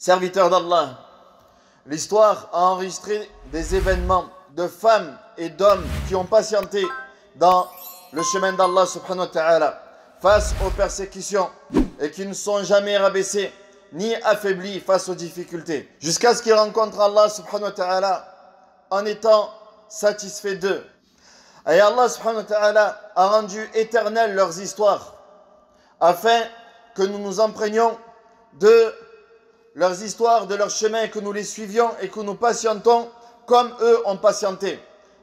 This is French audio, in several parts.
Serviteurs d'Allah, l'histoire a enregistré des événements de femmes et d'hommes qui ont patienté dans le chemin d'Allah subhanahu wa ta'ala face aux persécutions et qui ne sont jamais rabaissés ni affaiblis face aux difficultés jusqu'à ce qu'ils rencontrent Allah subhanahu wa ta'ala en étant satisfaits d'eux. Et Allah subhanahu wa ta'ala a rendu éternelles leurs histoires afin que nous nous imprégnions de leurs histoires, de leur chemin, que nous les suivions et que nous patientons comme eux ont patienté.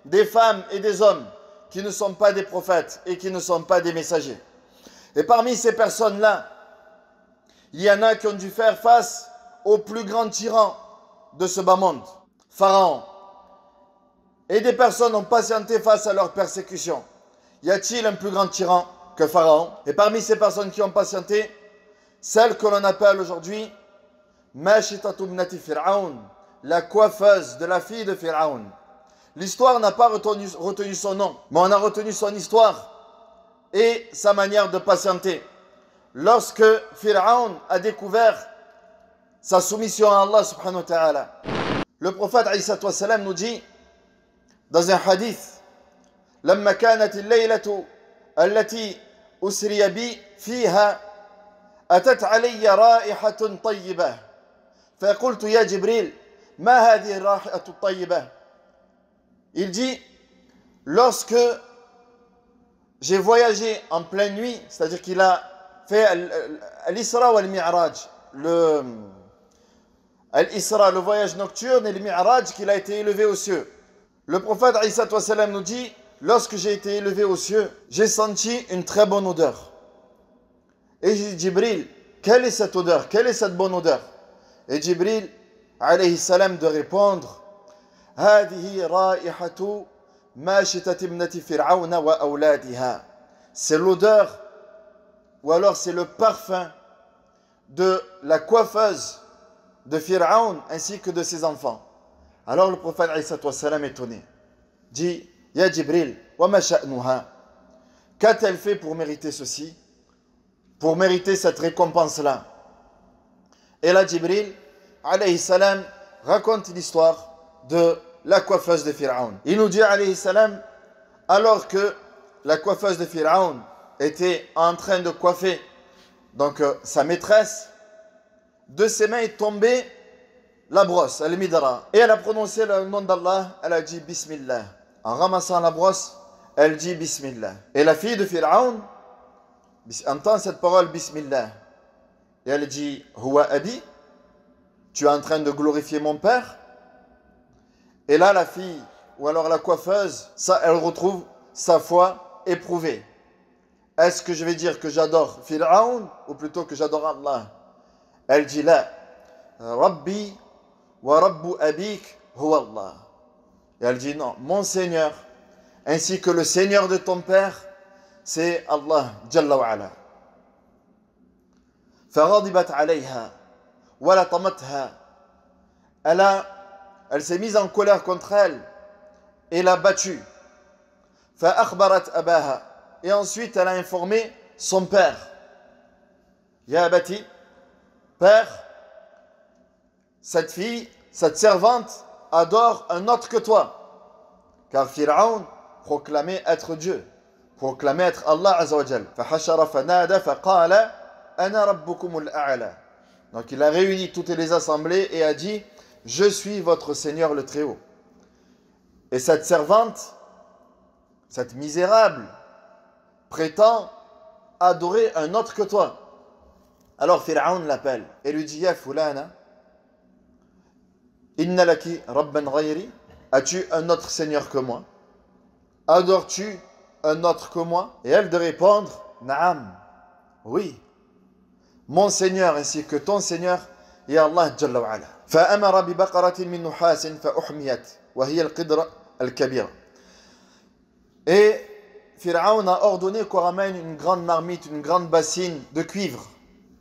Des femmes et des hommes qui ne sont pas des prophètes et qui ne sont pas des messagers. Et parmi ces personnes-là, il y en a qui ont dû faire face au plus grand tyran de ce bas monde, Pharaon. Et des personnes ont patienté face à leur persécution. Y a-t-il un plus grand tyran que Pharaon? Et parmi ces personnes qui ont patienté, celle que l'on appelle aujourd'hui Mashitatu ibnati Fir'aun, la coiffeuse de la fille de Fir'aun. L'histoire n'a pas retenu son nom, mais on a retenu son histoire et sa manière de patienter. Lorsque Fir'aun a découvert sa soumission à Allah subhanahu wa ta'ala, le prophète Isa nous dit dans un hadith: لما كانت الليلة التي أسري بي فيها أتت علي رائحة طيبة فقلت يا جبريل ما هذه الرائحة الطيبة. Il dit, lorsque j'ai voyagé en pleine nuit, c'est-à-dire qu'il a fait l'Isra ou al-Mi'raj, l'Isra, le voyage nocturne, et le Mi'raj, qu'il a été élevé aux cieux. Le prophète Isa nous dit, lorsque j'ai été élevé aux cieux, j'ai senti une très bonne odeur. Et j'ai dit, Jibril, quelle est cette odeur? Quelle est cette bonne odeur? Et Jibril, alayhi salam, de répondre, هذه رائحة ماشطة ابنة فرعون وأولادها. C'est l'odeur, ou alors c'est le parfum de la coiffeuse de Pharaon ainsi que de ses enfants. Alors le prophète Isa étonné dit: Ya Jibril, wa ma sha'nuha? Qu'a-t-elle fait pour mériter ceci, pour mériter cette récompense-là? Et là Jibril alayhi salam raconte l'histoire de la coiffeuse de Pharaon. Il nous dit alayhi salam, alors que la coiffeuse de Pharaon était en train de coiffer donc sa maîtresse, de ses mains est tombée la brosse, al-midra, et elle a prononcé le nom d'Allah, elle a dit Bismillah. En ramassant la brosse, elle dit Bismillah. Et la fille de Pharaon entend cette parole Bismillah. Et elle dit Huwa abi, tu es en train de glorifier mon père? Et là, la fille, ou alors la coiffeuse, ça, elle retrouve sa foi éprouvée. Est-ce que je vais dire que j'adore Pharaon ou plutôt que j'adore Allah? Elle dit là, Rabbi wa Rabbu abik huwa Allah. Et elle dit non, mon Seigneur, ainsi que le Seigneur de ton père, c'est Allah Jalla wa ala. فغضبت عليها ولطمتها. Elle s'est mise en colère contre elle et l'a battue. فأخبرت أباها. Et ensuite elle a informé son père. Ya abati, père, cette fille, cette servante adore un autre que toi. Car Pharaon proclamait être Dieu, proclamait être Allah Azza wa Jal. فحشر فنادى فقال أنا ربكم الأعلى. Donc il a réuni toutes les assemblées et a dit: je suis votre Seigneur le Très-Haut. Et cette servante, cette misérable, prétend adorer un autre que toi. Alors Pharaon l'appelle et lui dit: Ya fulana, inna laki rabban ghayri? As-tu un autre Seigneur que moi? Adores-tu un autre que moi? Et elle de répondre: Naam, oui, mon Seigneur ainsi que ton Seigneur, ya Allah Jalla wa ala. فأمر ببقرة من نحاس فأحميت وهي القدر الكبير. Et Pharaon a ordonné qu'on ramène une grande marmite, une grande bassine de cuivre,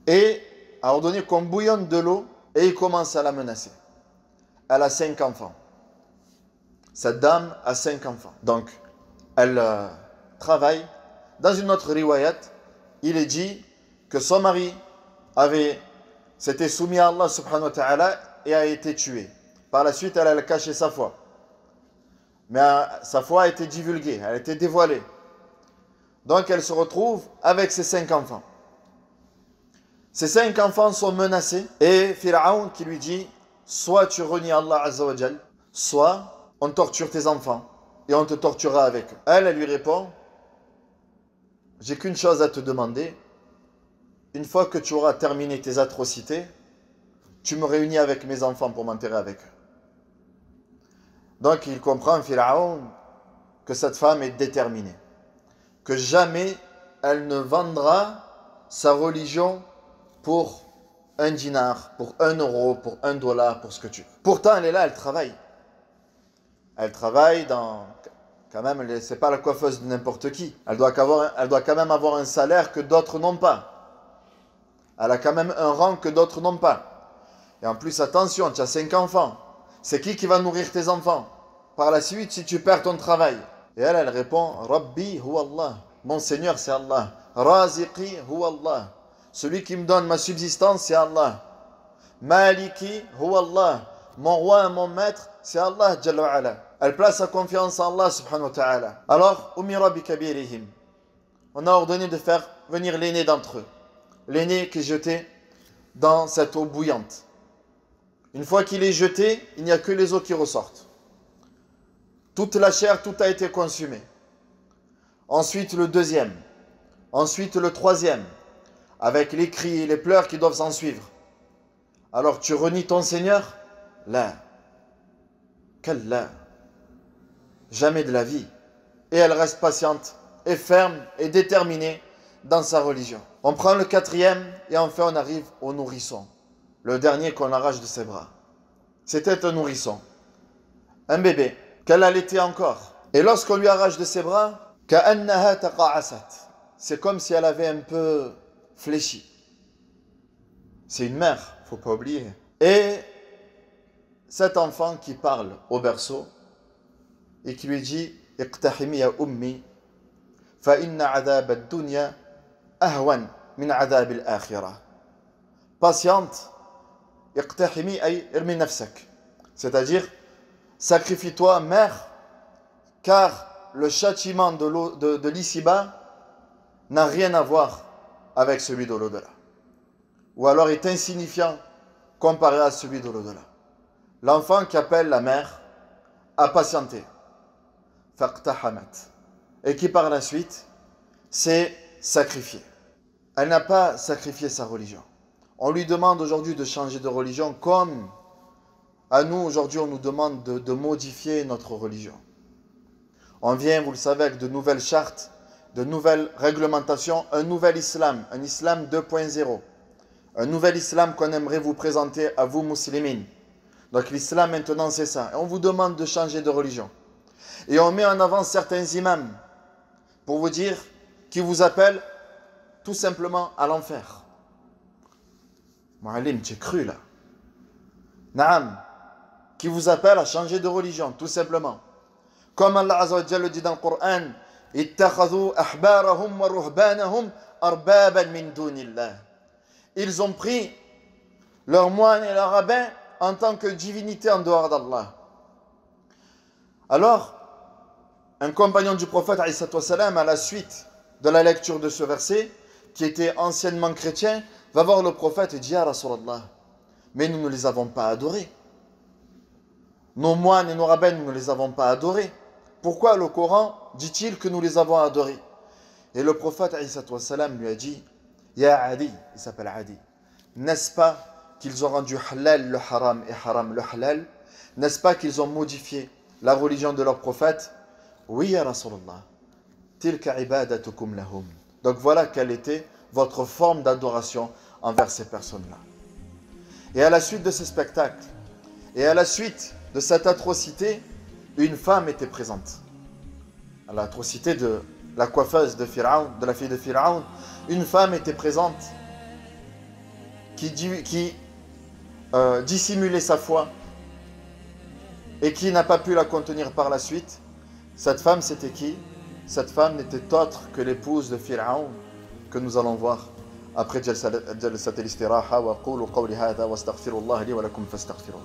et a ordonné qu'on bouillonne de l'eau, et il commence à la menacer. Elle a 5 enfants. Cette dame a 5 enfants. Donc, elle travaille. Dans une autre riwayat, il est dit que son mari avait s'était soumis à Allah subhanahu wa ta'ala et a été tué. Par la suite, elle a caché sa foi. Mais sa foi a été divulguée, elle a été dévoilée. Donc elle se retrouve avec ses 5 enfants. Ces 5 enfants sont menacés et Pharaon qui lui dit soit tu renies Allah Azza wa Jal, soit on torture tes enfants et on te torturera avec eux. Elle lui répond j'ai qu'une chose à te demander. Une fois que tu auras terminé tes atrocités, tu me réunis avec mes enfants pour m'enterrer avec eux. Donc il comprend, Pharaon, que cette femme est déterminée. Que jamais elle ne vendra sa religion pour 1 dinar, pour 1 euro, pour 1 dollar, pour ce que tu veux. Pourtant, elle est là, elle travaille. Elle travaille dans... Quand même, c'est pas la coiffeuse de n'importe qui. Elle doit quand même avoir un salaire que d'autres n'ont pas. Elle a quand même un rang que d'autres n'ont pas. Et en plus, attention, tu as 5 enfants. C'est qui va nourrir tes enfants? Par la suite, si tu perds ton travail. Et elle répond, Rabbi huwa Allah. Mon Seigneur, c'est Allah. Raziqi huwa Allah. Celui qui me donne ma subsistance, c'est Allah. Maliki huwa Allah. Mon roi et mon maître, c'est Allah Jalla wa Ala. Elle place sa confiance en Allah subhanahu wa ta'ala. Alors, umira bi kabirihim. On a ordonné de faire venir l'aîné d'entre eux. L'aîné qui est jeté dans cette eau bouillante. Une fois qu'il est jeté, il n'y a que les eaux qui ressortent. Toute la chair, tout a été consumé. Ensuite le deuxième. Ensuite le troisième. Avec les cris et les pleurs qui doivent s'en suivre. Alors tu renies ton Seigneur? Là. Qu'Allah. Jamais de la vie. Et elle reste patiente et ferme et déterminée dans sa religion. On prend le 4e et enfin on arrive au nourrisson. Le dernier qu'on arrache de ses bras. C'était un nourrisson. Un bébé. Qu'elle allaitait encore. Et lorsqu'on lui arrache de ses bras, كأنها تقاعست. C'est comme si elle avait un peu fléchi. C'est une mère, il ne faut pas oublier. Et cet enfant qui parle au berceau et qui lui dit اقتحمي يا أمي فإن عذاب الدنيا أهون من عذاب الآخرة. Patiente, اقتحمي أي ارمي نفسك. C'est-à-dire, sacrifie-toi, mère, car le châtiment de l'ici-bas n'a rien à voir avec celui de l'au-delà. Ou alors est insignifiant comparé à celui de l'au-delà. L'enfant qui appelle la mère a patienté. Faqtahamat. Et qui par la suite s'est sacrifié. Elle n'a pas sacrifié sa religion. On lui demande aujourd'hui de changer de religion comme à nous aujourd'hui on nous demande de modifier notre religion. On vient, vous le savez, avec de nouvelles chartes, de nouvelles réglementations, un nouvel islam, un islam 2.0. Un nouvel islam qu'on aimerait vous présenter à vous, musulmans. Donc l'islam maintenant c'est ça. Et on vous demande de changer de religion. Et on met en avant certains imams pour vous dire qui vous appellent tout simplement à l'enfer. Moualim, tu es cru là. Naam, qui vous appellent à changer de religion, tout simplement. Comme Allah Azza wa Jalla dit dans le Coran, ittakhadhu ahbarahum wa ruhbanahum arbaban min dunillah. Ils ont pris leurs moines et leurs rabbins en tant que divinité en dehors d'Allah. Alors, un compagnon du prophète, à la suite de la lecture de ce verset, qui était anciennement chrétien, va voir le prophète et dit, Ya Rasulallah, mais nous ne les avons pas adorés. Nos moines et nos rabbins, nous ne les avons pas adorés. Pourquoi le Coran dit-il que nous les avons adorés? Et le prophète lui a dit, Ya Adi, il s'appelle Adi, n'est-ce pas qu'ils ont rendu halal le haram et haram le halal? N'est-ce pas qu'ils ont modifié la religion de leur prophète? Oui, ya Rasulallah. Tilka ibadatukum lahum. Donc voilà quelle était votre forme d'adoration envers ces personnes-là. Et à la suite de ce spectacle, et à la suite de cette atrocité, une femme était présente. À l'atrocité de la coiffeuse de Pharaon, de la fille de Pharaon, une femme était présente qui dissimulait sa foi et qui n'a pas pu la contenir par la suite. Cette femme, c'était qui? Cette femme n'était autre que l'épouse de Pharaon que nous allons voir après جلسة الاستراحة وقولوا قولي هذا واستغفر الله لي ولكم فاستغفروه.